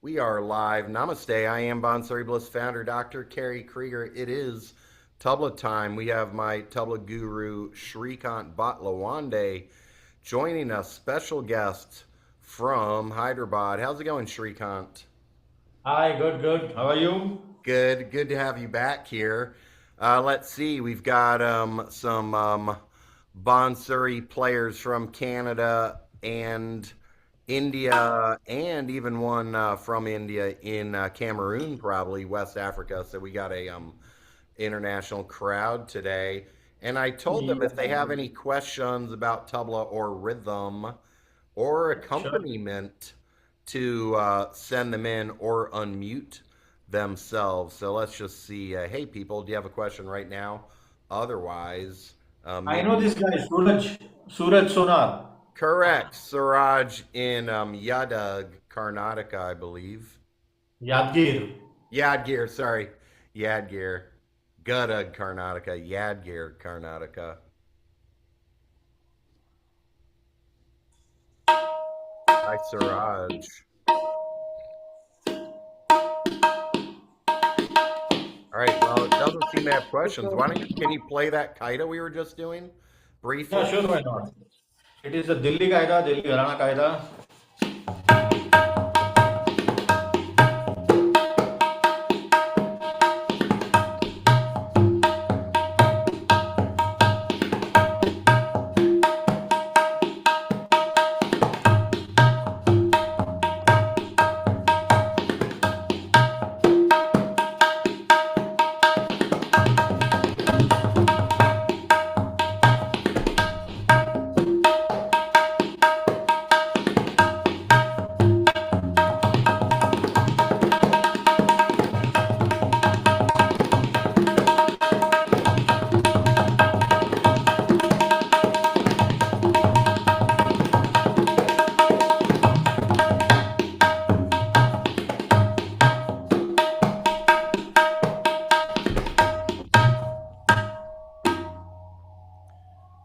We are live. Namaste. I am BansuriBliss founder, Dr. Kerry Kriger. It is Tabla Time. We have my Tabla guru, Srikant Bhatlawande, joining us, special guest from Hyderabad. How's it going, Srikant? Hi, good, good. How are you? Good. Good to have you back here. Let's see. We've got some Bansuri players from Canada and India, and even one from India in Cameroon, probably West Africa. So we got a international crowd today. And I told them if Yeah, they have any questions about tabla or rhythm or sure. accompaniment, to send them in or unmute themselves. So let's just see. Hey, people, do you have a question right now? Otherwise, I know maybe. this guy, Suraj Sonar. Correct. Siraj in Yadug, Karnataka, I believe. Yadgir. Yadgir, sorry. Yadgir. Gudug, Karnataka. Yadgir, Karnataka. Hi, Siraj. All right, well, it doesn't seem to have questions. Why don't you, can you play that Kaida we were just doing Yeah, briefly? sure, why not? It is the Dilli Kaida, Delhi Gharana Kaida.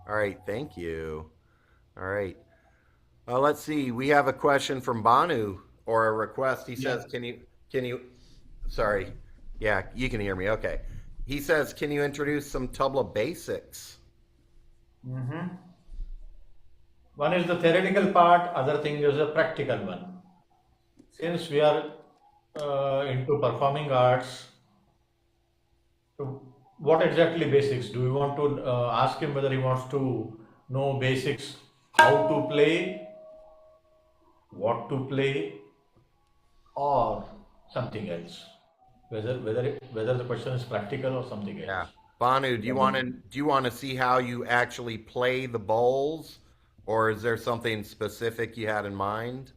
All right, thank you. All right. Let's see. We have a question from Banu or a request. He Yeah. says, can you, sorry. Yeah, you can hear me. Okay. He says, can you introduce some tabla basics? Mm-hmm. One is the theoretical part, other thing is the practical one. Since we are into performing arts, so what exactly basics? Do we want to ask him whether he wants to know basics, how to play, what to play, or something else? Whether the question is practical or something Yeah. else. Banu, do you want to see how you actually play the bowls, or is there something specific you had in mind?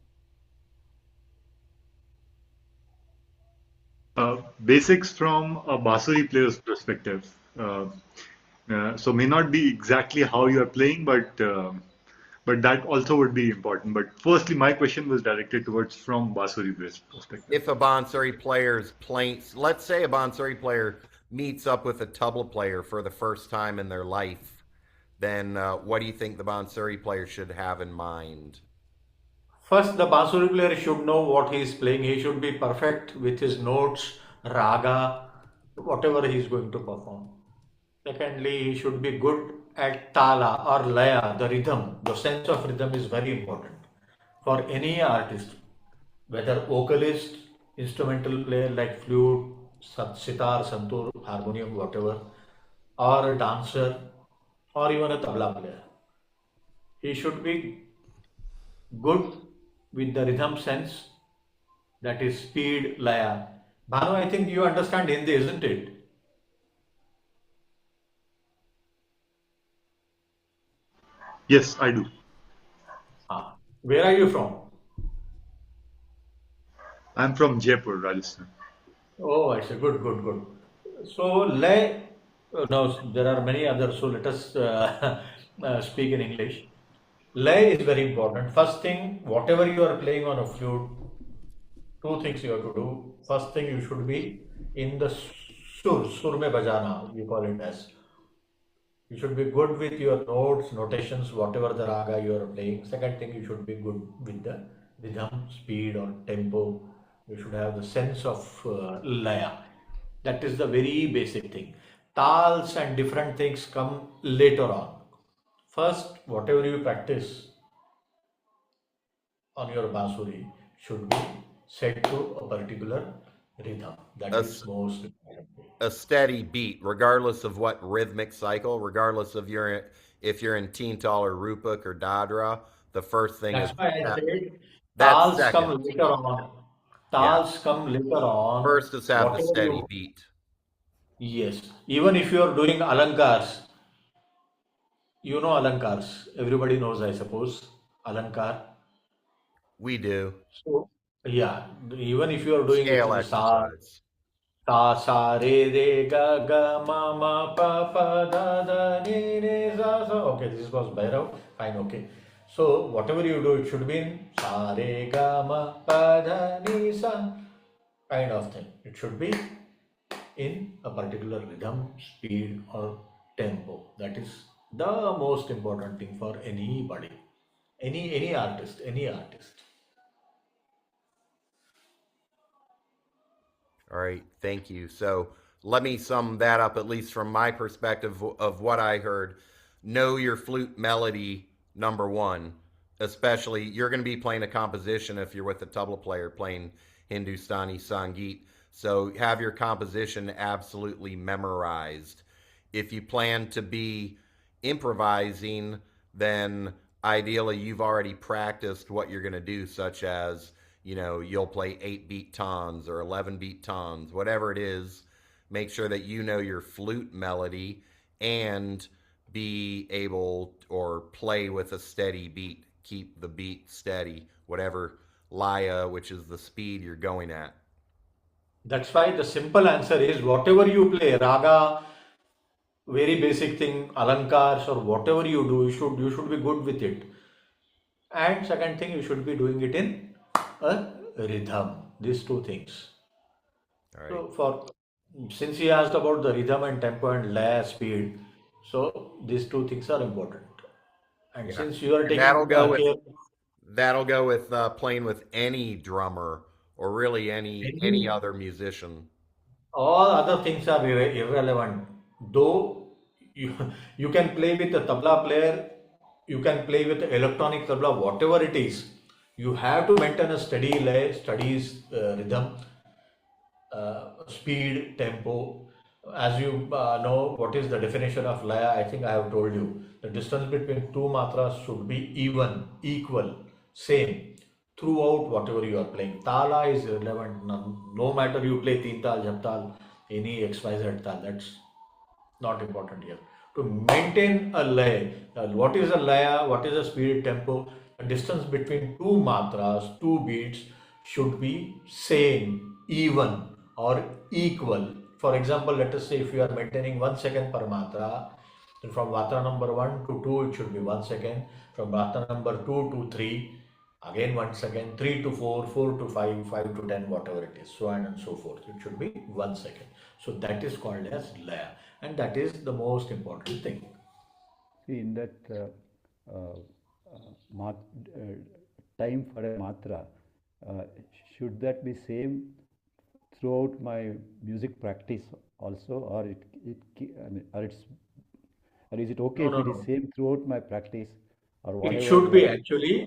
Basics from a Bansuri player's perspective. So may not be exactly how you are playing, but that also would be important. But firstly, my question was directed towards from Bansuri perspective. If a Bansuri player's playing, let's say a Bansuri player meets up with a tabla player for the first time in their life, then what do you think the Bansuri player should have in mind? First, the Bansuri player should know what he is playing. He should be perfect with his notes, raga, whatever he is going to perform. Secondly, he should be good at tala or laya, the rhythm. The sense of rhythm is very important for any artist, whether vocalist, instrumental player like flute, sitar, santur, harmonium, whatever, or a dancer, or even a tabla player. He should be good with the rhythm sense, that is speed, laya. Bhanu, I think you understand Hindi, isn't it? Yes, I do. Ah. Where are you from? I'm from Jaipur, Rajasthan. Oh, I see. Good, good, good. So, lay, no, there are many others, so let us speak in English. Lay is very important. First thing, whatever you are playing on a flute, two things you have to do. First thing, you should be in the sur mein bajana, we call it as. You should be good with your notes, notations, whatever the raga you are playing. Second thing, you should be good with the rhythm, speed, or tempo. You should have the sense of laya. That is the very basic thing. Tals and different things come later on. First, whatever you practice on your bansuri should be set to a particular rhythm. That A, is most important. a steady beat, regardless of what rhythmic cycle, regardless of your if you're in Teental or Rupuk or Dadra. The first thing is That's why I that, said that's tals come second. later on. Yeah. Tals come later on. First is have the Whatever steady you, beat. yes, even if you are doing alankars, you know alankars. Everybody knows, I suppose, alankar. We do. So, yeah, even if you are doing it Scale in sa, exercise. ta, sa, re, ga, ga, ma, pa, da, da, ni, ni, sa, sa. Okay, this was Bhairav. Fine, okay. So, whatever you do, it should be in sa, re, ga, ma, pa, da, ni, sa kind of thing. It should be in a particular rhythm, speed, or tempo. That is the most important thing for anybody, any artist, any artist. All right, thank you. So let me sum that up, at least from my perspective of what I heard. Know your flute melody, number one. Especially, you're going to be playing a composition if you're with a tabla player playing Hindustani Sangeet. So have your composition absolutely memorized. If you plan to be improvising, then ideally you've already practiced what you're going to do, such as, you'll play 8-beat tones or 11-beat tones, whatever it is. Make sure that you know your flute melody and be able or play with a steady beat. Keep the beat steady, whatever Laya, which is the speed you're going at. That's why the simple answer is whatever you play, raga, very basic thing, alankars or whatever you do, you should be good with it. And second thing, you should be doing it in a rhythm. These two things. All right. So for since he asked about the rhythm and tempo and laya speed, so these two things are important. And Yeah. since you are And that'll taking go with care that'll go with playing with any drummer or really any any other musician. all other things are irrelevant. Though you you can play with a tabla player, you can play with electronic tabla, whatever it is. You have to maintain a steady lay, studies rhythm, speed, tempo. As you know, what is the definition of laya? I think I have told you. The distance between two matras should be even, equal, same throughout whatever you are playing. Tala is irrelevant. No matter you play Teental, Japtal, any XYZ tal, that's not important here. To maintain a lay, what is a laya, what is a speed tempo? The distance between two matras, two beats should be same, even, or equal. For example, let us say if you are maintaining 1 second per matra, then from matra number 1 to 2, it should be 1 second. From matra number 2 to 3, again 1 second, 3 to 4, 4 to 5, 5 to 10, whatever it is, so on and so forth. It should be 1 second. So that is called as laya, and that is the most important thing. See, in that uh, mat, uh, time for a matra, uh, should that be same throughout my music practice also, or I mean, or is it okay No, if no, it is no. same throughout my practice or It should be whatever?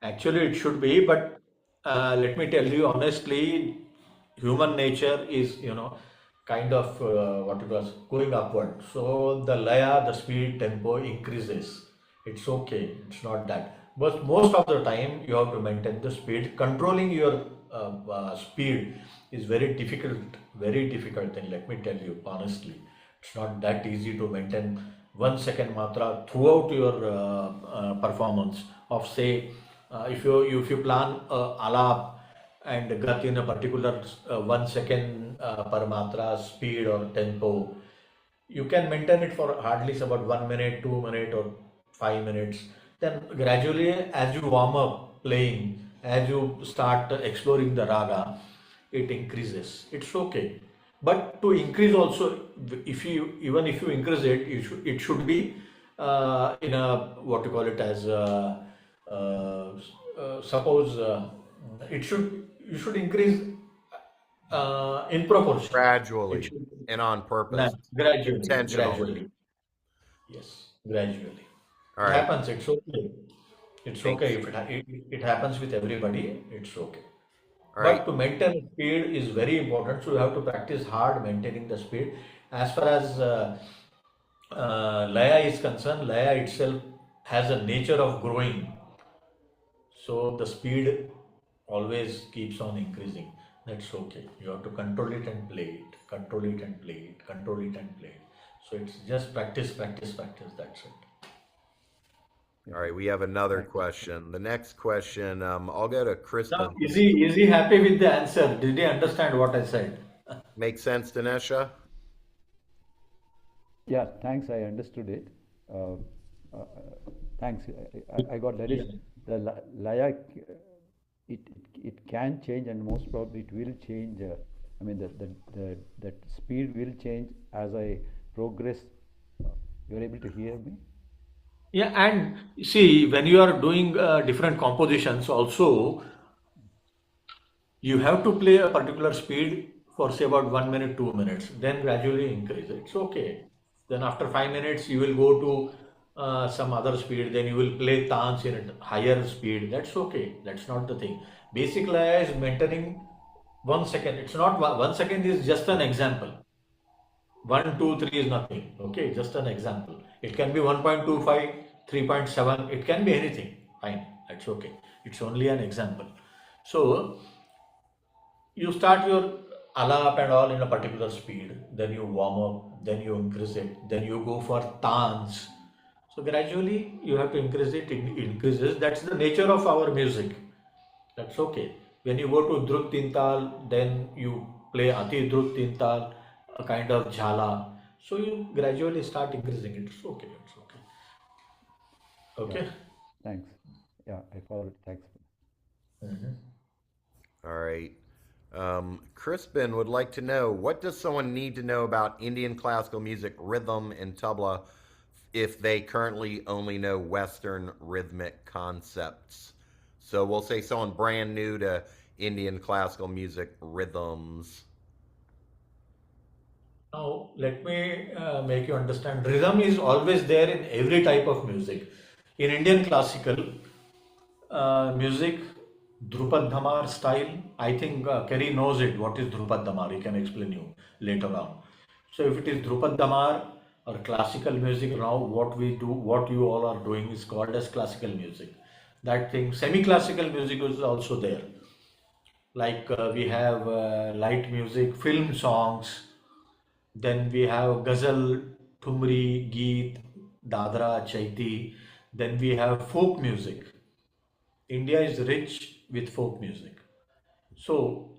actually it should be, but let me tell you honestly, human nature is, kind of what it was going upward. So the laya, the speed, tempo increases. It's okay. It's not that. But most of the time, you have to maintain the speed. Controlling your speed is very difficult thing. Let me tell you honestly, it's not that easy to maintain 1 second matra throughout your performance of say if you plan alap and gat in a particular 1 second per matra speed or tempo, you can maintain it for hardly about 1 minute, 2 minutes, or 5 minutes. Then gradually, as you warm up playing, as you start exploring the raga, it increases. It's okay. But to increase also, if you increase it, it should be in a what you call it as suppose it should you should increase In proportion. It gradually should and on purpose, intentionally. gradually. Yes, gradually. All It right. happens. It's okay. It's okay Makes if it happens with everybody. It's okay. all right. But to maintain speed is very important. So you have to practice hard maintaining the speed. As far as Laya is concerned, Laya itself has a nature of growing. So the speed always keeps on increasing. That's okay. You have to control it and play it, control it and play it, control it and play it. So it's just practice, practice, practice. That's it. All right, we have another question. The next question, I'll go to Now, Crispin. is he happy with the answer? Did he understand what I said? Make sense, Dinesha? Yeah, thanks. I understood it. Uh, uh, Thanks. I got that. Is the Laya, it it can change, and most probably it will change. I mean, that speed will change as I progress. You're able to hear me? Yeah, and see, when you are doing different compositions, also you have to play a particular speed for say about 1 minute, 2 minutes, then gradually increase it. It's okay. Then after 5 minutes, you will go to some other speed. Then you will play tans in a higher speed. That's okay. That's not the thing. Basic laya is maintaining 1 second. It's not 1 second is just an example. 1, 2, 3 is nothing. Okay, just an example. It can be 1.25, 3.7. It can be anything. Fine, that's okay. It's only an example. So you start your alap and all in a particular speed, then you warm up, then you increase it, then you go for tans. So gradually you have to increase it, it increases. That's the nature of our music. That's okay. When you go to Druk Teental, then you play Ati Druk Teental, a kind of jhala. So you gradually start increasing it. It's okay. It's okay. Yeah. Okay. Thanks. Yeah, I followed. Thanks. All right. Crispin would like to know, what does someone need to know about Indian classical music, rhythm, and tabla if they currently only know Western rhythmic concepts? So we'll say someone brand new to Indian classical music rhythms. Now, let me make you understand. Rhythm is always there in every type of music. In Indian classical music, Drupad Dhamar style, I think Kerry knows it. What is Drupad Dhamar? He can explain you later on. So, if it is Drupad Dhamar or classical music, now what we do, what you all are doing is called as classical music. That thing, semi-classical music is also there. Like we have light music, film songs, then we have ghazal, thumri, geet, dadra, chaiti. Then we have folk music. India is rich with folk music. So,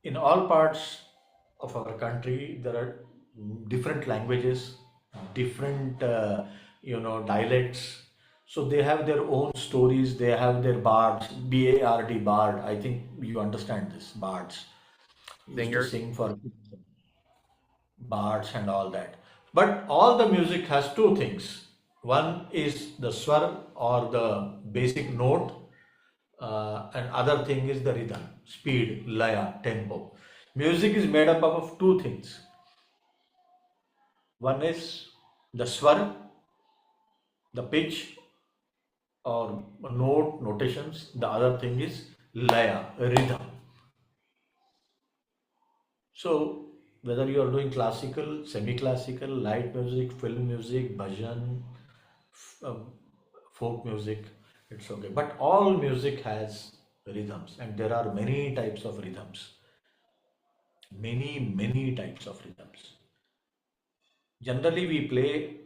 in all parts of our country, there are different languages, different dialects. So they have their own stories. They have their bards, BARD, bard. I think you understand this. Bards used to Singers? sing for bards and all that. But all the music has two things. One is the swar or the basic note, and other thing is the rhythm, speed, laya, tempo. Music is made up of two things. One is the swar, the pitch or note, notations. The other thing is laya, rhythm. So whether you are doing classical, semi-classical, light music, film music, bhajan, um, folk music, it's okay. But all music has rhythms, and there are many types of rhythms. Many types of rhythms. Generally, we play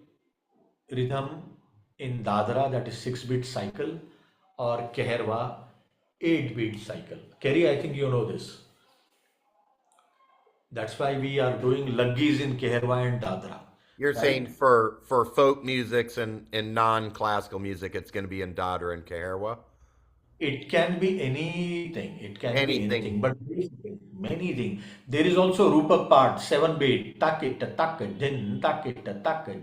rhythm in Dadra, that is 6-beat cycle, or Keherwa, 8-beat cycle. Kerry, I think you know this. That's why we are doing Laggis in Keherwa and Dadra, You're saying right? for folk musics and non-classical music, it's going to be in Dadra and Kaherwa? It can be anything. It can be Anything. anything, but many things. There is also Rupak part, 7-beat, tak it, then tak it,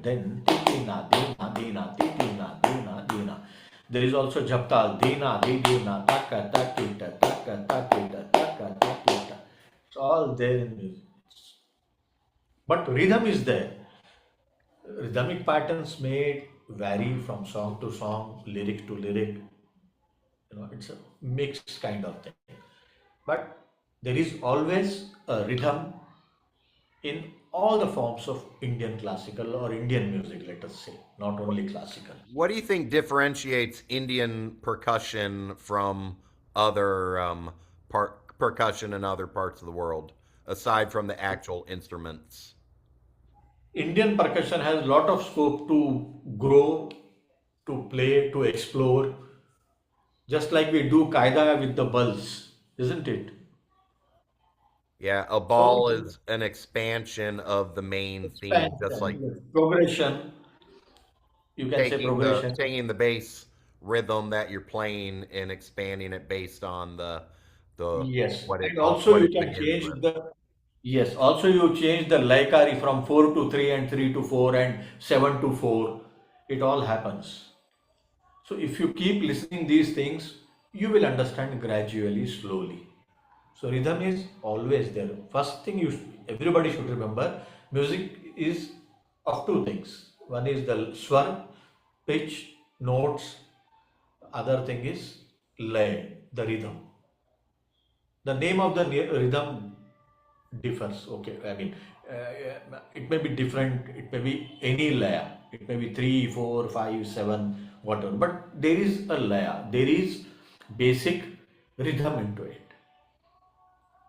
then titina, dina, dina, titina, dina, dina. There is also Japtal, dina, di, dina, taka, takita, taka, takita, taka, takita. It's all all there in music. But rhythm is there. Rhythmic patterns may vary from song to song, lyric to lyric. It's a mixed kind of thing. But there is always a rhythm in all the forms of Indian classical or Indian music, let us say, not only classical. What do you think differentiates Indian percussion from other percussion in other parts of the world, aside from the actual instruments? Indian percussion has a lot of scope to grow, to play, to explore, just like we do Kaida with the Bols, isn't it? Yeah, a So, ball is an expansion of the main theme, just like expansion, progression, you can say progression. taking the bass rhythm that you're playing and expanding it based on the Yes, and also what you it can begins change with. the yes. Also you change the Laikari from 4 to 3 and 3 to 4 and 7 to 4. It all happens. So if you keep listening these things, you will understand gradually, slowly. So rhythm is always there. First thing everybody should remember, music is of two things. One is the swar, pitch, notes. Other thing is lay, the rhythm. The name of the rhythm differs. Okay, I mean, it may be different. It may be any layer. It may be 3, 4, 5, 7, whatever. But there is a layer. There is basic rhythm into it,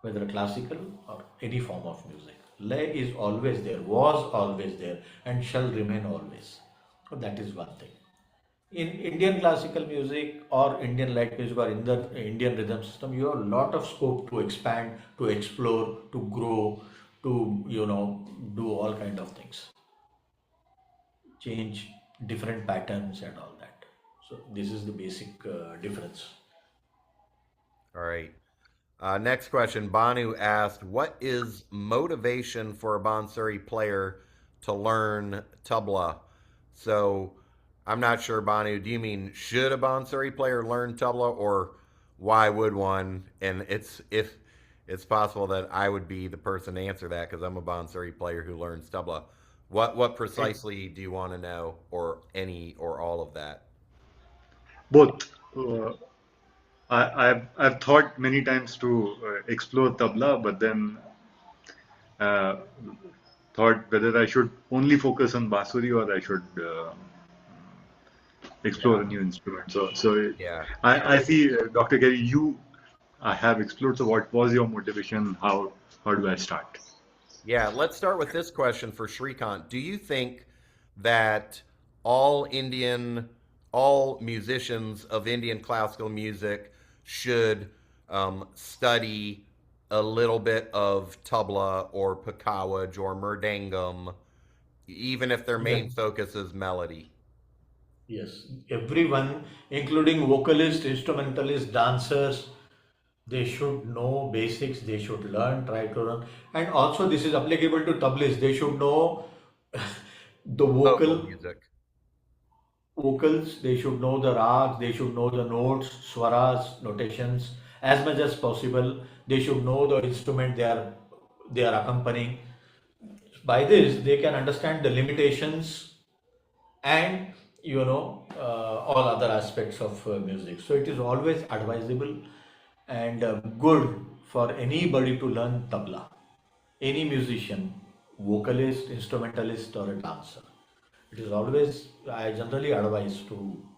whether classical or any form of music. Lay is always there, was always there, and shall remain always. So that is one thing. In Indian classical music or Indian light music or in the Indian rhythm system, you have a lot of scope to expand, to explore, to grow, to do all kind of things, change different patterns and all that. So this is the basic difference. All right. Next question. Banu asked, "What is motivation for a Bansuri player to learn tabla?" So, I'm not sure, Banu. Do you mean should a Bansuri player learn tabla, or why would one? And if it's possible that I would be the person to answer that because I'm a Bansuri player who learns tabla. What precisely do you want to know, or any or all of that? Both. I've thought many times to explore tabla, but then uh, thought whether I should only focus on Bansuri or I should explore Yeah. a new instrument. So Yeah. I see, Dr. Kerry, you have explored. So what was your motivation? How do I start? Yeah, let's start with this question for Srikant. Do you think that all Indian, all musicians of Indian classical music should study a little bit of tabla or pakawaj or murdangam, even if their Yes. main focus is melody? Yes. Everyone, including vocalists, instrumentalists, dancers, they should know basics. They should learn, try to learn, and also this is applicable to tablists. They should know the Vocal music. vocals. They should know the rags. They should know the notes, swaras, notations as much as possible. They should know the instrument they are accompanying. By this, they can understand the limitations and all other aspects of music. So it is always advisable and good for anybody to learn tabla, any musician, vocalist, instrumentalist, or a dancer. It is always, I generally advise to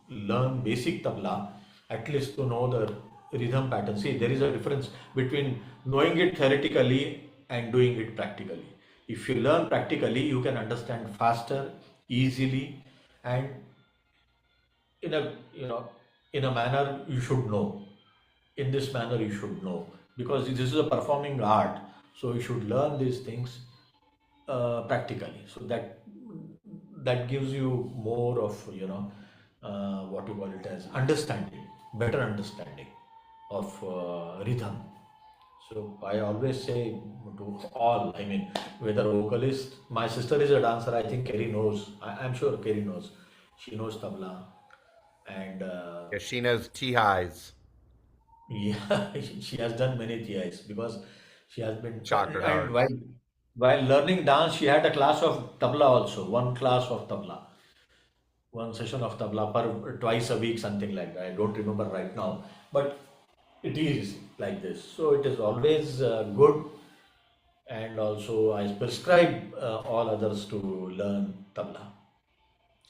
learn basic tabla, at least to know the rhythm pattern. See, there is a difference between knowing it theoretically and doing it practically. If you learn practically, you can understand faster, easily, and in a in a manner you should know. In this manner you should know, because this is a performing art, so you should learn these things practically, so that gives you more of what you call it as understanding, better understanding of rhythm. So I always say to all, I mean, whether vocalist, my sister is a dancer, I think Kerry knows, I'm sure Kerry knows, she knows tabla, and Yeah, she knows T highs. yeah, she has done many TIs because She has been, Chocolate and hearts. while learning dance, she had a class of tabla also, one class of tabla, one session of tabla per twice a week, something like that. I don't remember right now, but it is like this. So it is always good, and also I prescribe all others to learn tabla.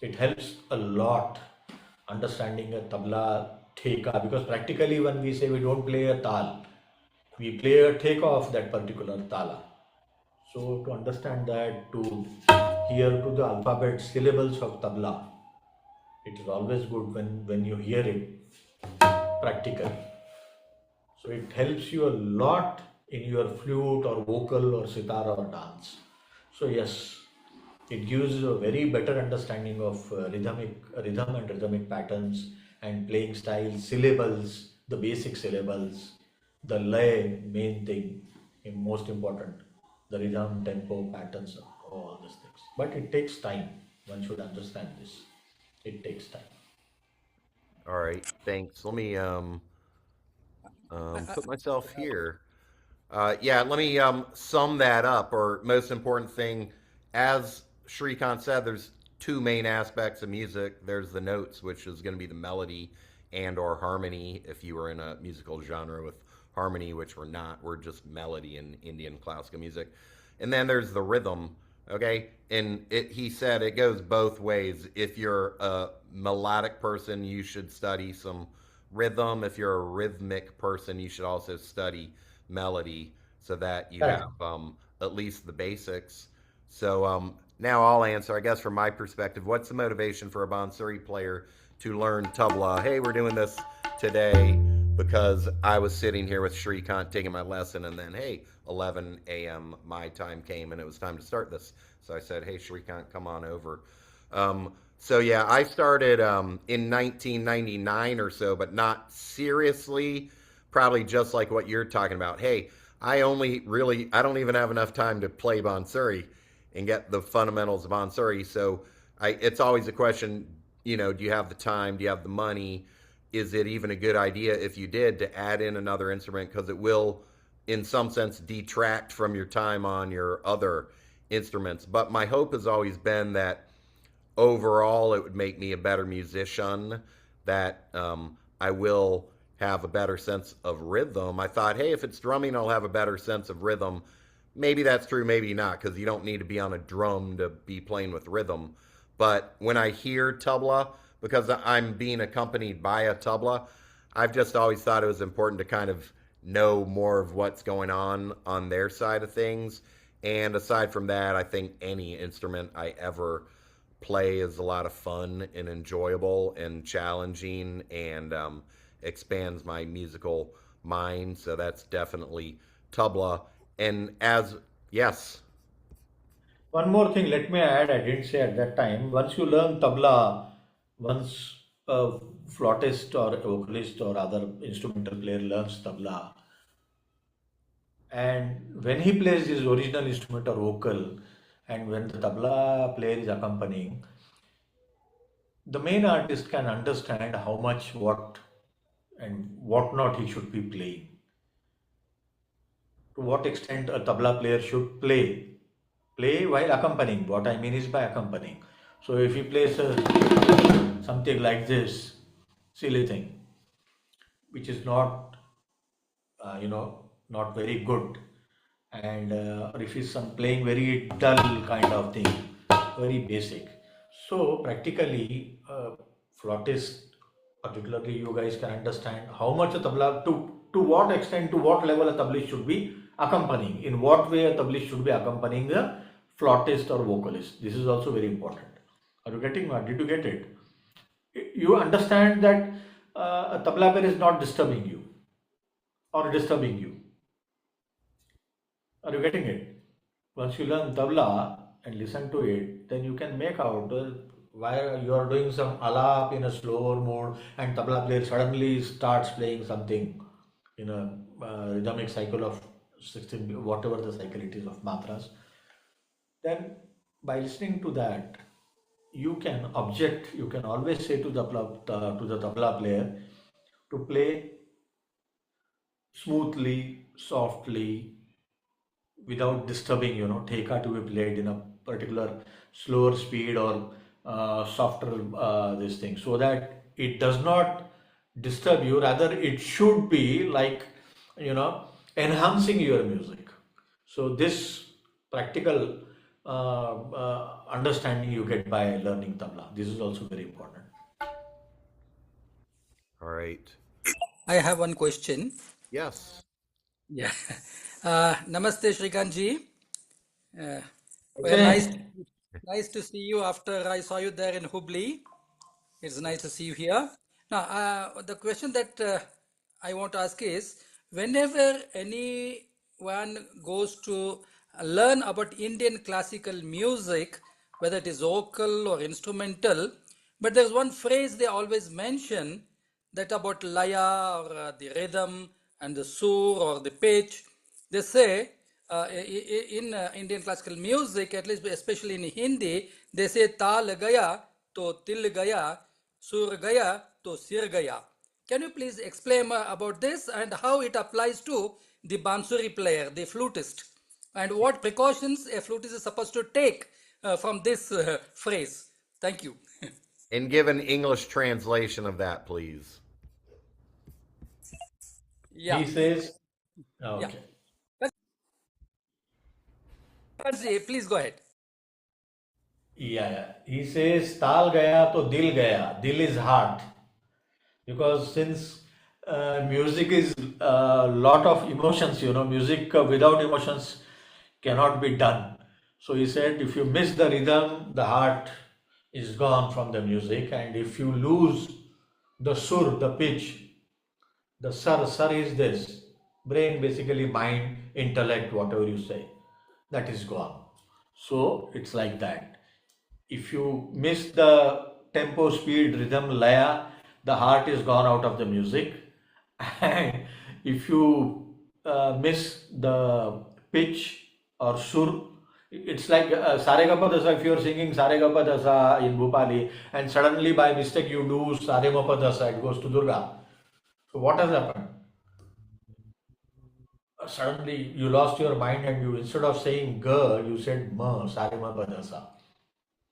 It helps a lot understanding a tabla theka, because practically when we say we don't play a tal, we play a theka of that particular tala. So to understand that, to hear to the alphabet syllables of tabla, it is always good when you hear it practically. So it helps you a lot in your flute or vocal or sitar or dance. So yes, it gives you a very better understanding of rhythm and rhythmic patterns and playing styles, syllables, the basic syllables, the lay, main thing, most important, the rhythm, tempo, patterns, all these things. But it takes time. One should understand this. It takes time. All right, thanks. Let me put myself here. Yeah, let me sum that up. Or most important thing, as Srikant said, there's two main aspects of music. There's the notes, which is going to be the melody and or harmony. If you were in a musical genre with harmony, which we're not, we're just melody in Indian classical music. And then there's the rhythm. Okay, and he said it goes both ways. If you're a melodic person, you should study some rhythm. If you're a rhythmic person, you should also study melody so that you Correct. have at least the basics. So now I'll answer, I guess, from my perspective. What's the motivation for a Bansuri player to learn tabla? Hey, we're doing this today because I was sitting here with Srikant taking my lesson, and then, hey, 11 a.m. my time came and it was time to start this. So I said, hey, Srikant, come on over. So yeah, I started in 1999 or so, but not seriously. Probably just like what you're talking about. Hey, I don't even have enough time to play Bansuri and get the fundamentals of Bansuri. So it's always a question, do you have the time? Do you have the money? Is it even a good idea if you did to add in another instrument? Because it will, in some sense, detract from your time on your other instruments. But my hope has always been that overall it would make me a better musician, that I will have a better sense of rhythm. I thought, hey, if it's drumming, I'll have a better sense of rhythm. Maybe that's true, maybe not, because you don't need to be on a drum to be playing with rhythm. But when I hear tabla, because I'm being accompanied by a tabla, I've just always thought it was important to kind of know more of what's going on their side of things. And aside from that, I think any instrument I ever play is a lot of fun and enjoyable and challenging, and expands my musical mind. So that's definitely tabla. And as yes, One more thing, let me add, I didn't say at that time. Once you learn tabla, once a flautist or a vocalist or other instrumental player learns tabla, and when he plays his original instrument or vocal, and when the tabla player is accompanying, the main artist can understand how much, what, and what not he should be playing. To what extent a tabla player should play while accompanying. What I mean is by accompanying. So if he plays something like this, silly thing, which is not, not very good, and or if he's some playing very dull kind of thing, very basic. So practically, flautist, particularly you guys can understand how much a tabla, to what extent, to what level a tablist should be accompanying, in what way a tablist should be accompanying a flautist or vocalist. This is also very important. Are you getting what? Did you get it? You understand that a tabla player is not disturbing you or disturbing you. Are you getting it? Once you learn tabla and listen to it, then you can make out why you are doing some alap in a slower mode, and tabla player suddenly starts playing something in a rhythmic cycle of 16, whatever the cycle it is of matras. Then by listening to that, you can object, you can always say to the tabla player to play smoothly, softly, without disturbing, theka to be played in a particular slower speed or softer this thing, so that it does not disturb you. Rather, it should be like, enhancing your music. So this practical understanding you get by learning tabla. This is also very important. All right. I have one question. Yes. Yeah. Namaste, Srikant ji. Well, Okay. nice to see you after I saw you there in Hubli. It's nice to see you here. Now, the question that I want to ask is, whenever anyone goes to learn about Indian classical music, whether it is vocal or instrumental, but there's one phrase they always mention, that about Laya or the rhythm and the sur or the pitch. They say in Indian classical music, at least especially in Hindi, they say tal gaya to til gaya, sur gaya to sir gaya. Can you please explain about this and how it applies to the Bansuri player, the flutist, and what precautions a flutist is supposed to take from this phrase? Thank you. And give an English translation of that, please. Yeah, He says, yeah. okay. Please go ahead. Yeah, yeah. He says, Tal gaya to dil gaya. Dil is heart. Because since music is a lot of emotions, music without emotions cannot be done. So he said, if you miss the rhythm, the heart is gone from the music. And if you lose the sur, the pitch, the sar is this brain, basically mind, intellect, whatever you say, that is gone. So it's like that. If you miss the tempo, speed, rhythm, laya, the heart is gone out of the music. And if you miss the pitch or sur, it's like Saregapa Dasa. If you're singing Saregapa Dasa in Bhupali and suddenly by mistake you do Saremapa Dasa, it goes to Durga. So what has happened? Suddenly you lost your mind and you, instead of saying ga, you said ma, Saremapa Dasa.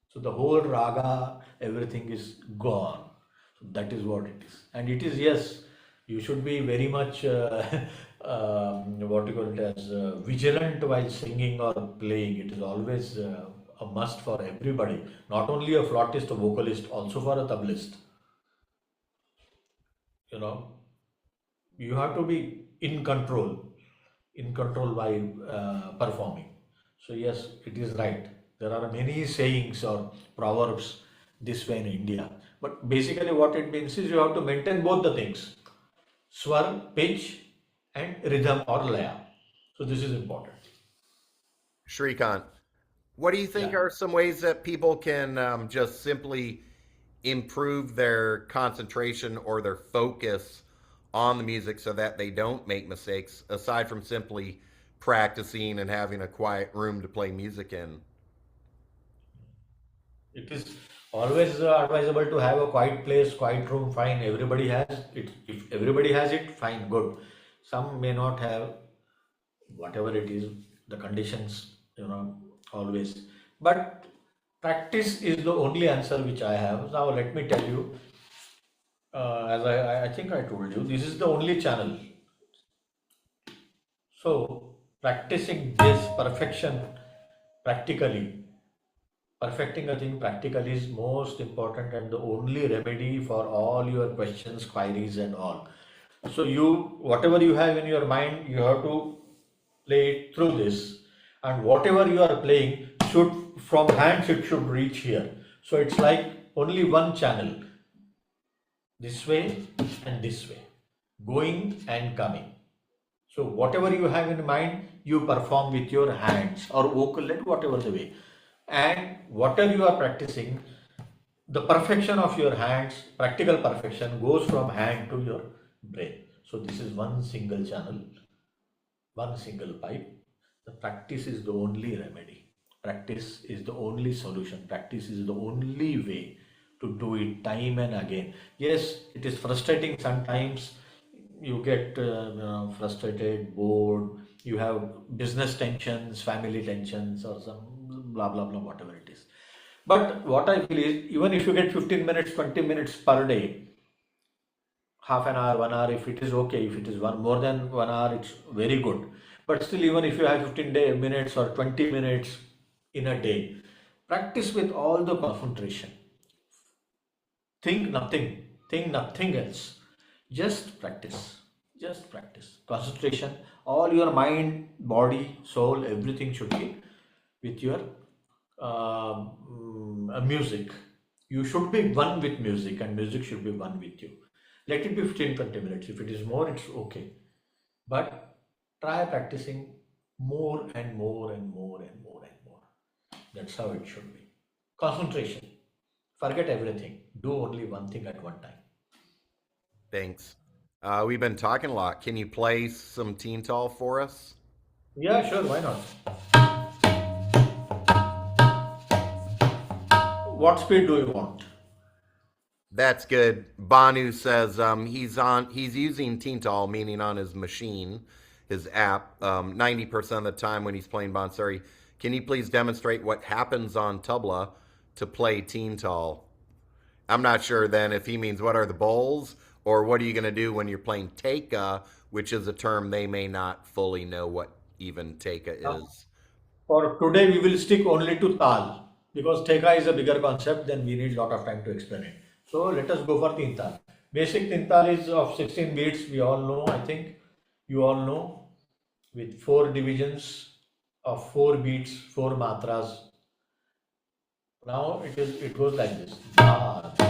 So the whole raga, everything is gone. So that is what it is. And it is, yes, you should be very much, what you call it as, vigilant while singing or playing. It is always a must for everybody, not only a flautist or vocalist, also for a tablist. You know, you have to be in control while performing. So yes, it is right. There are many sayings or proverbs this way in India. But basically what it means is you have to maintain both the things, swar, pitch and rhythm or laya. So this is important. Shrikant, what do you think Yeah. are some ways that people can just simply improve their concentration or their focus on the music so that they don't make mistakes, aside from simply practicing and having a quiet room to play music in? It is always advisable to have a quiet place, quiet room, fine. Everybody has it. If everybody has it, fine, good. Some may not have, whatever it is, the conditions, always. But practice is the only answer which I have. Now, let me tell you, as I think I told you, this is the only channel. So, practicing this perfection practically, perfecting a thing practically is most important and the only remedy for all your questions, queries, and all. So, whatever you have in your mind, you have to play it through this, and whatever you are playing should, from hands, it should reach here. So, it's like only one channel, this way and this way, going and coming. So whatever you have in mind, you perform with your hands or vocal and whatever the way. And whatever you are practicing, the perfection of your hands, practical perfection, goes from hand to your brain. So this is one single channel, one single pipe. The practice is the only remedy. Practice is the only solution. Practice is the only way to do it time and again. Yes, it is frustrating sometimes. you get frustrated, bored, you have business tensions, family tensions, or some blah blah blah, whatever it is. But what I feel is, even if you get 15 minutes, 20 minutes per day, half an hour, 1 hour, if it is okay, if it is one more than 1 hour, it's very good. But still, even if you have 15 minutes or 20 minutes in a day, practice with all the concentration. Think nothing else. Just practice. Just practice. Concentration. All your mind, body, soul, everything should be with your music. You should be one with music, and music should be one with you. Let it be 15 20 minutes. If it is more, it's okay. But try practicing more and more and more and more and more. That's how it should be. Concentration. Forget everything. Do only one thing at one time. Thanks. We've been talking a lot. Can you play some Teental for us? Yeah, sure. Why not? What speed do you want? That's good. Banu says he's using Teental, meaning on his machine, his app, 90% of the time when he's playing Bansuri. Can you please demonstrate what happens on Tabla to play Teental? I'm not sure then if he means what are the bowls or what are you going to do when you're playing Teka, which is a term they may not fully know what even Teka is. For today, we will stick only to Tal because Theka is a bigger concept, then we need a lot of time to explain it. So let us go for Teental. Basic Teental is of 16 beats, we all know, I think you all know, with 4 divisions of 4 beats, 4 matras. Now it goes like this. Da, din,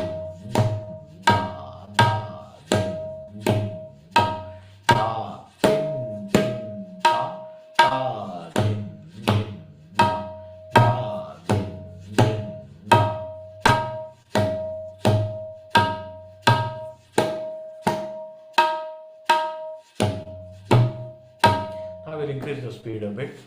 da, da, din, din, da, din, din, da, din, din, da, din, din, da. I will increase the speed a bit.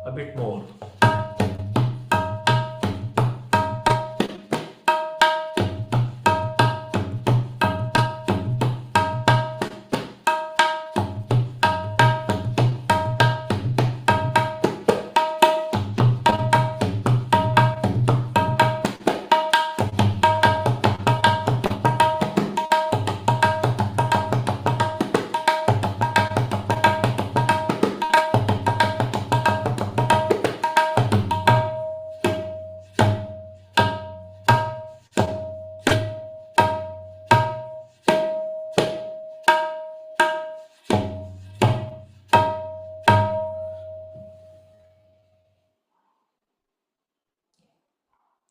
A bit more.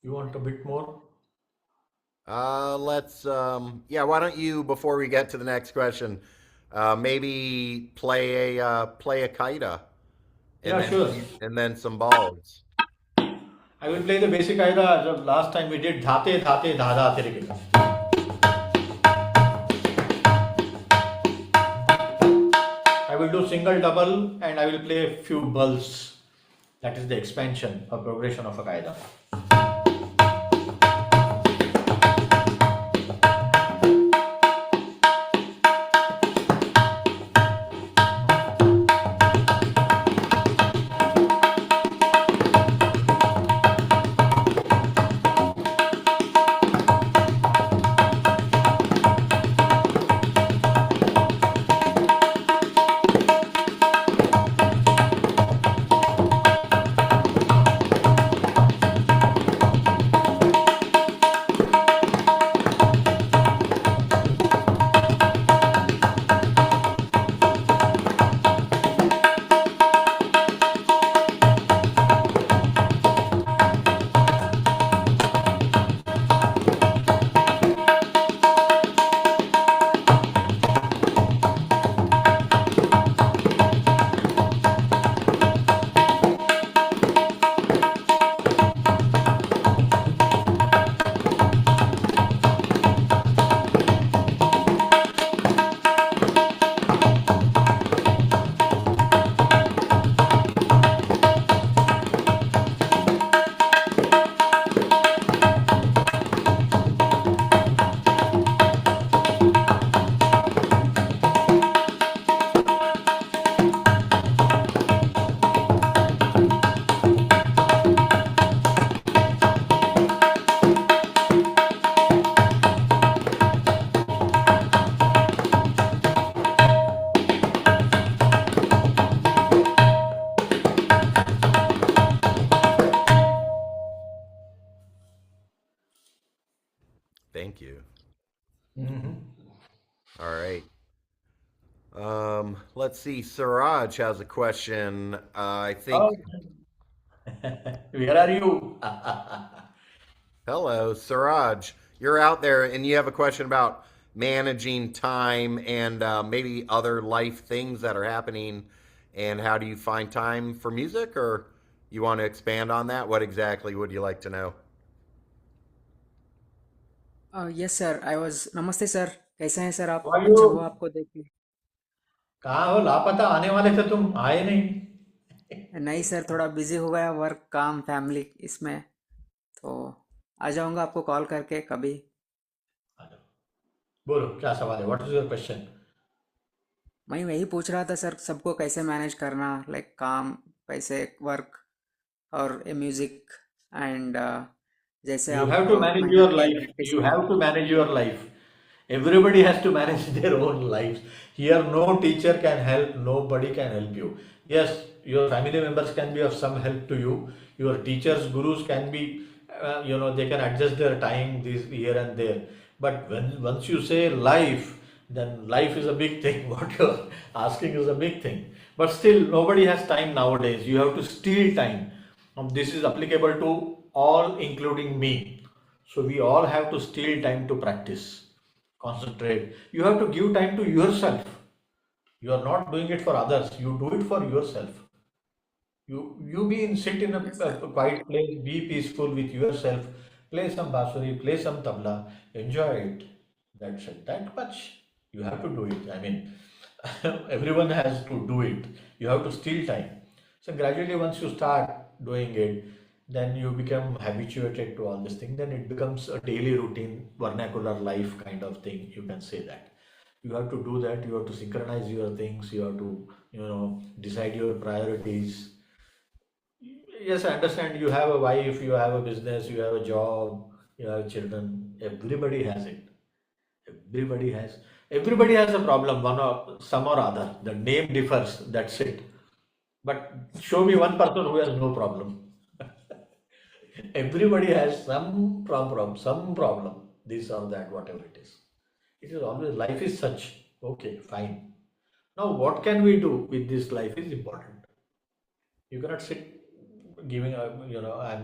You want a bit more? Yeah, why don't you, before we get to the next question, maybe play a kaida Yeah, sure. and then some balls. I will play the basic idea. The last time we did dhate dhate dha tere. I will do single double and I will play a few bulls. That is the expansion or progression of a kaida. Mhm. All right. Let's see. Siraj has a question. I think. Oh, where are you? Hello, Siraj. You're out there and you have a question about managing time and maybe other life things that are happening. And how do you find time for music? Or you want to expand on that? What exactly would you like to know? Yes sir I was नमस्ते sir कैसे हैं sir आप How are अच्छा हुआ you? आपको देख के कहाँ हो? लापता आने वाले थे तुम, आए नहीं। नहीं सर थोड़ा बिजी हो गया वर्क काम फैमिली इसमें तो आ जाऊंगा आपको कॉल करके कभी बोलो क्या सवाल है? What is your question? मैं यही पूछ रहा था सर सबको कैसे मैनेज करना लाइक काम पैसे वर्क और ये म्यूजिक एंड जैसे You आप have to manage your मेहनत की life. प्रैक्टिस You की have to manage your life. Everybody has to manage their own lives. Here, no teacher can help, nobody can help you. Yes, your family members can be of some help to you. Your teachers, gurus can be, they can adjust their time this here and there. But when once you say life, then life is a big thing. What you're asking is a big thing. But still, nobody has time nowadays. You have to steal time. This is applicable to all, including me. So we all have to steal time to practice, concentrate. You have to give time to yourself. You are not doing it for others. You do it for yourself. Sit in yes a sir quiet place, be peaceful with yourself, play some basuri, play some tabla, enjoy it. That's it. That much you have to do it. I mean, everyone has to do it. You have to steal time. So gradually, once you start doing it, then you become habituated to all this thing. Then it becomes a daily routine, vernacular life kind of thing. You can say that. You have to do that. You have to synchronize your things. You have to, decide your priorities. Yes, I understand. You have a wife, you have a business, you have a job, you have children. Everybody has it. Everybody has. Everybody has a problem, one or some or other. The name differs. That's it. But show me one person who has no problem. Everybody has some problem, some problem. This or that, whatever it is. It is always life is such. Okay, fine. Now, what can we do with this life is important. You cannot sit giving I've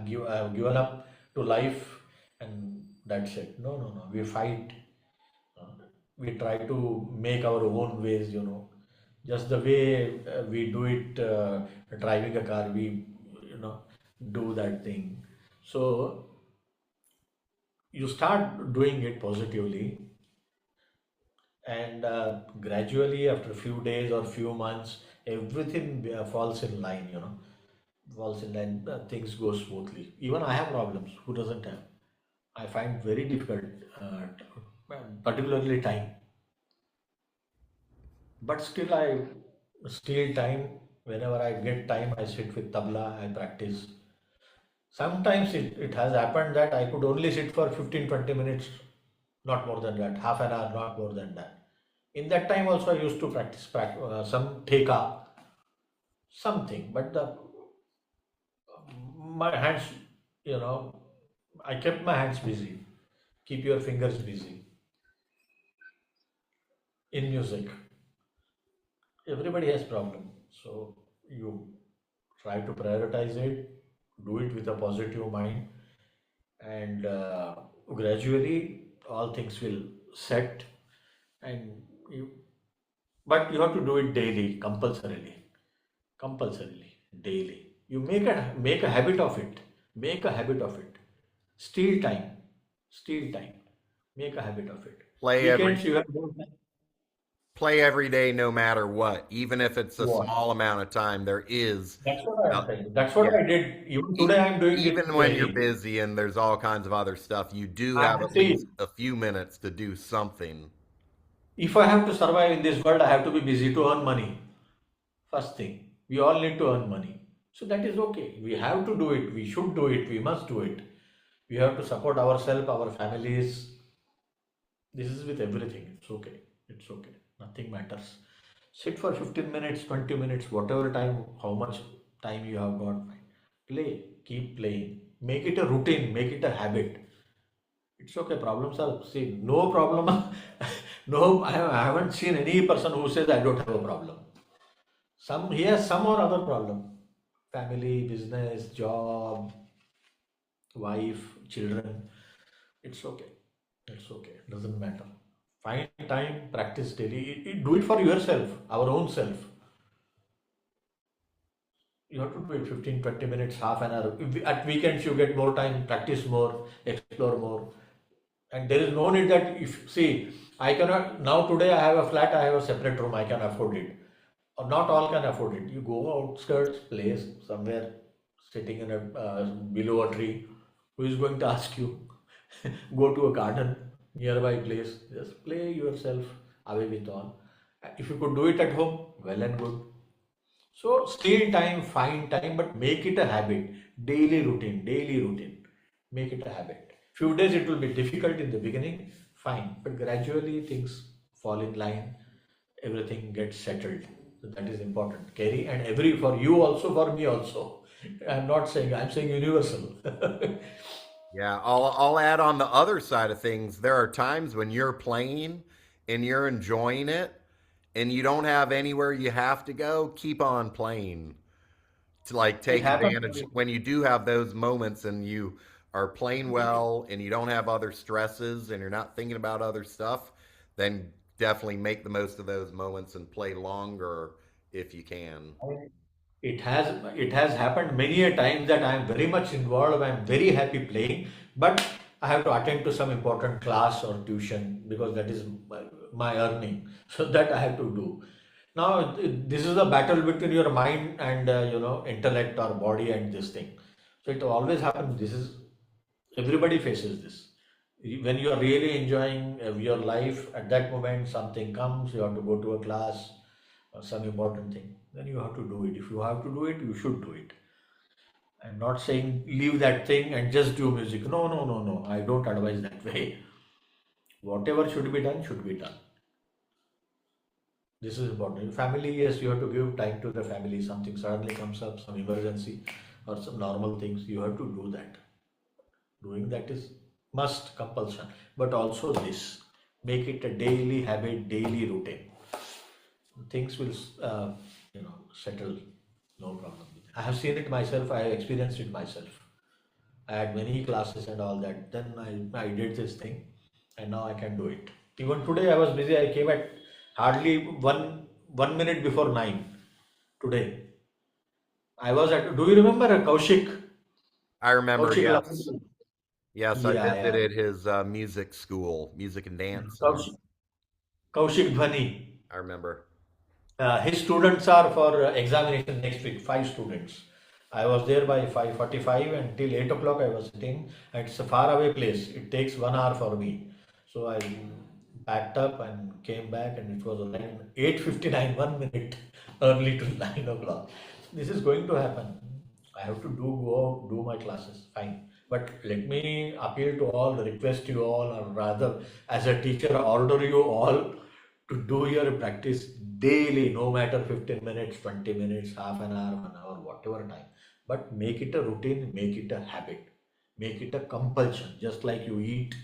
given up to life and that's it. No, no, no. We fight. uh, we try to make our own ways. Just the way we do it, driving a car, we you know do that thing. So you start doing it positively, and gradually after a few days or few months, everything falls in line. Falls in line, things go smoothly. Even I have problems. Who doesn't have? I find very difficult, particularly time. But still, I steal time. Whenever I get time, I sit with tabla, I practice. Sometimes it has happened that I could only sit for 15-20 minutes, not more than that, half an hour, not more than that. In that time, also, I used to practice some theka, something, but my hands, you know, I kept my hands busy. Keep your fingers busy in music. Everybody has problem, so you try to prioritize it, do it with a positive mind, and gradually all things will set. And you, but you have to do it daily, compulsorily, daily. You make a habit of it. Make a habit of it. Steal time. Steal time. Make a habit of it. Play every Weekends you have no time. play every day, no matter what, even if it's a What? small amount of time. There is, That's what I uh, am saying. That's what yeah. I did. Even E- today I am doing Even it when you're daily. busy and there's all kinds of other stuff, you do I have at see. least a few minutes to do something. If I have to survive in this world, I have to be busy to earn money. First thing, we all need to earn money. So that is okay. We have to do it. We should do it. We must do it. We have to support ourselves, our families. This is with everything. It's okay. It's okay. Nothing matters. Sit for 15 minutes, 20 minutes, whatever time, how much time you have got. Play. Keep playing. Make it a routine. Make it a habit. It's okay. Problems are, see, no problem. No, I haven't seen any person who says I don't have a problem. He has some or other problem. Family, business, job, wife, children. It's okay. It's okay. Doesn't matter. Find time, practice daily. Do it for yourself, our own self. You have to do it 15, 20 minutes, half an hour. At weekends, you get more time, practice more, explore more. And there is no need that if, see, I cannot, now today I have a flat, I have a separate room, I can afford it. Or not all can afford it. You go outskirts, place somewhere, sitting in a below a tree. Who is going to ask you? Go to a garden, nearby place, just play yourself away with all. If you could do it at home, well and good. So steal time, find time, but make it a habit. Daily routine, daily routine. Make it a habit. Few days it will be difficult in the beginning, fine, but gradually things fall in line, everything gets settled. So that is important. Kerry, and every, for you also, for me also. I'm not saying, I'm saying universal. Yeah, I'll add on the other side of things. There are times when you're playing and you're enjoying it and you don't have anywhere you have to go, keep on playing to like It take happens. advantage when you do have those moments and you are playing well and you don't have other stresses and you're not thinking about other stuff, then definitely make the most of those moments and play longer if you can. It has happened many a time that I am very much involved. I am very happy playing, but I have to attend to some important class or tuition because that is my earning. So that I have to do. Now this is a battle between your mind and intellect or body and this thing. So it always happens. This is, everybody faces this. When you are really enjoying your life, at that moment something comes, you have to go to a class or some important thing, then you have to do it. If you have to do it, you should do it. I'm not saying leave that thing and just do music. No, no, no, no. I don't advise that way. Whatever should be done. This is important. Family, yes, you have to give time to the family. Something suddenly comes up, some emergency or some normal things, you have to do that. Doing that is must, compulsion. But also this, make it a daily habit, daily routine. Things will settle, no problem. I have seen it myself, I have experienced it myself. I had many classes and all that, then I did this thing and now I can do it. Even today I was busy, I came at hardly 1 minute before 9 today. I was at, do you remember I remember, Kaushik yes. Lavandhu? Yes, I Yeah, yeah. visited his music school, music and dance center. Kaushik Dhwani. I remember. His students are for examination next week, 5 students. I was there by 5:45 until 8 o'clock. I was sitting. And it's a far away place. It takes 1 hour for me. So I packed up and came back, and it was like 8:59, 1 minute early to 9 o'clock. This is going to happen. I have to go out, do my classes, fine. But let me appeal to all, request you all, or rather, as a teacher, order you all to do your practice daily, no matter 15 minutes, 20 minutes, half an hour, 1 hour, whatever time. But make it a routine, make it a habit, make it a compulsion. Just like you eat,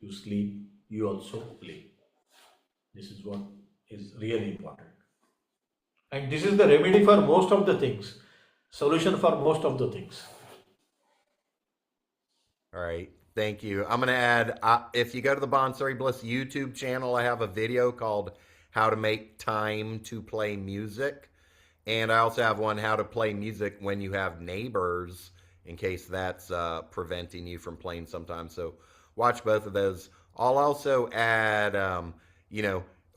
you sleep, you also play. This is what is really important. And this is the remedy for most of the things, solution for most of the things. All right. Thank you. I'm going to add, if you go to the Bansuri Bliss YouTube channel, I have a video called How to Make Time to Play Music. And I also have one, How to Play Music When You Have Neighbors, in case that's preventing you from playing sometimes. So watch both of those. I'll also add,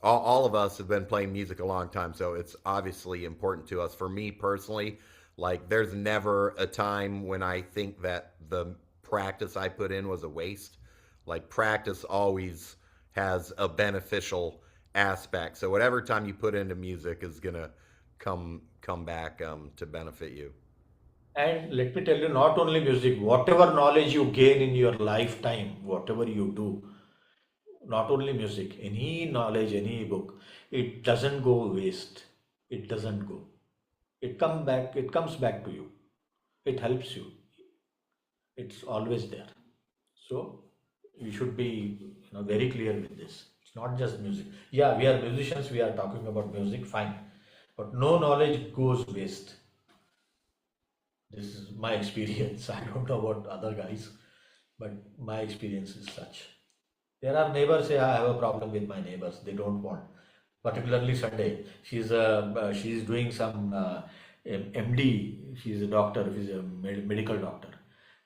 all of us have been playing music a long time, so it's obviously important to us. For me personally, like there's never a time when I think that the practice I put in was a waste. Like practice always has a beneficial aspect. So whatever time you put into music is gonna come back to benefit you. And let me tell you, not only music, whatever knowledge you gain in your lifetime, whatever you do, not only music, any knowledge, any book, it doesn't go waste. It doesn't go. It comes back to you. It helps you. It's always there. So we should be very clear with this. It's not just music. Yeah, we are musicians, we are talking about music, fine. But no knowledge goes waste. This is my experience. I don't know about other guys, but my experience is such. There are neighbors say I have a problem with my neighbors. They don't want, particularly Sunday. She's doing some MD. She's a doctor. She's a medical doctor.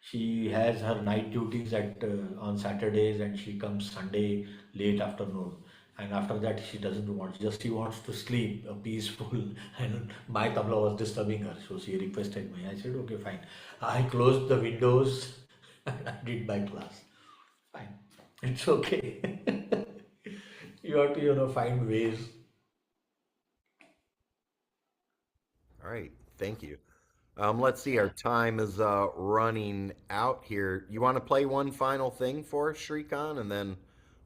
She has her night duties at on Saturdays, and she comes Sunday late afternoon. And after that, she doesn't want. Just she wants to sleep, peaceful. And my tabla was disturbing her, so she requested me. I said, okay, fine. I closed the windows and I did my class. Fine. It's okay. You have to, find ways. All right, thank you. Let's see, our time is running out here. You want to play one final thing for us, Srikant, and then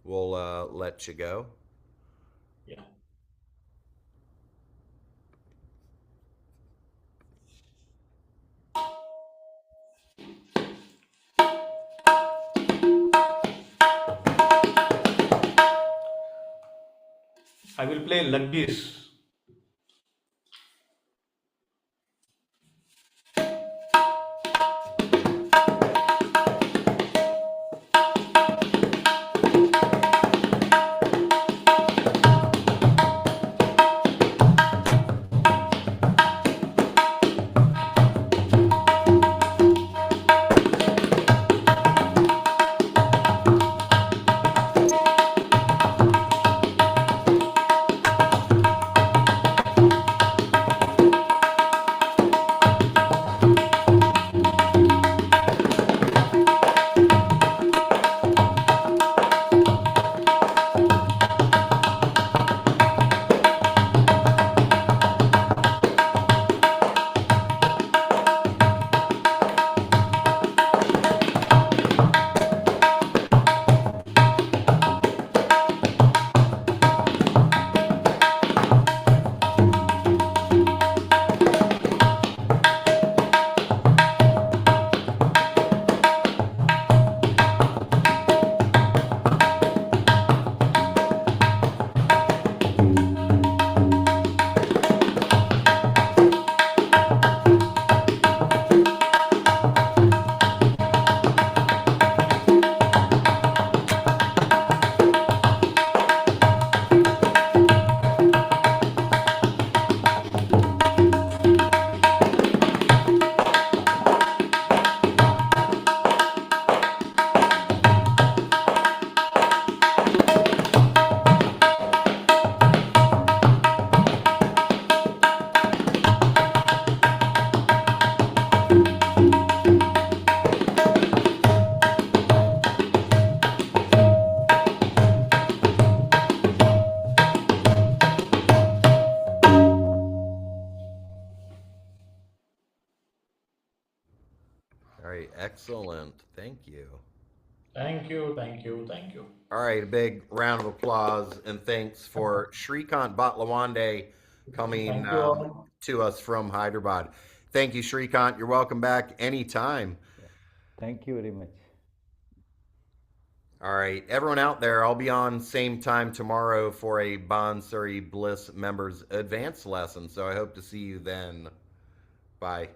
we'll let you go. Yeah. I will play Luggis. All right, excellent. Thank you. Thank you, thank you, thank you. All right, a big round of applause and thanks for Srikant Bhatlawande coming Thank you all. to us from Hyderabad. Thank you, Srikant. You're welcome back anytime. Thank you very much. All right, everyone out there, I'll be on same time tomorrow for a BansuriBliss members advanced lesson. So I hope to see you then. Bye.